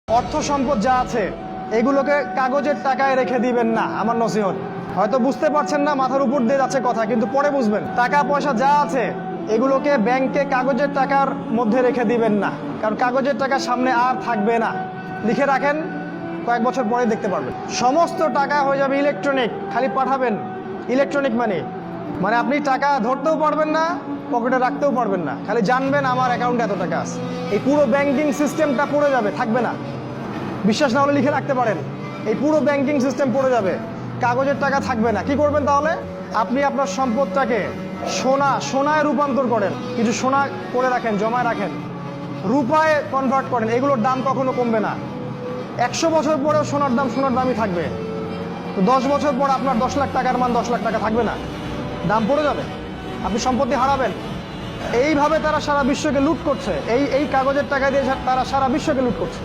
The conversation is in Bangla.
অর্থ সম্পদ যা আছে এগুলোকে কাগজের টাকায় রেখে দিবেন না। আমার নসিহত, হয়তো বুঝতে পারছেন না, মাথার উপর দিয়ে যাচ্ছে কথা, কিন্তু পরে বুঝবেন। টাকা পয়সা যা আছে এগুলোকে ব্যাংকে কাগজের টাকার মধ্যে রেখে দিবেন না, কারণ কাগজের টাকা সামনে আর থাকবে না। লিখে রাখেন, কয়েক বছর পরে দেখতে পারবেন সমস্ত টাকা হয়ে যাবে ইলেকট্রনিক। খালি পাঠাবেন ইলেকট্রনিক মানি, মানে আপনি টাকা ধরতেও পারবেন না, পকেটে রাখতেও পারবেন না, খালি জানবেন আমার অ্যাকাউন্টে এত টাকা আছে। এই পুরো ব্যাংকিং সিস্টেমটা পড়ে যাবে, থাকবে না। বিশ্বাস না হলে লিখে রাখতে পারেন, এই পুরো ব্যাংকিং সিস্টেম পড়ে যাবে, কাগজের টাকা থাকবে না। কি করবেন তাহলে? আপনি আপনার সম্পদটাকে সোনায় রূপান্তর করেন, কিছু সোনা করে রাখেন, জমায় রাখেন, রূপায় কনভার্ট করেন। এগুলোর দাম কখনো কমবে না। 100 বছর পরেও সোনার দামই থাকবে। তো 10 বছর পর আপনার 10 লাখ টাকার মান 10 লাখ টাকা থাকবে না, দাম পড়ে যাবে, আপনি সম্পত্তি হারাবেন। এইভাবে তারা সারা বিশ্বকে লুট করছে, এই কাগজের টাকা দিয়ে তারা সারা বিশ্বকে লুট করছে।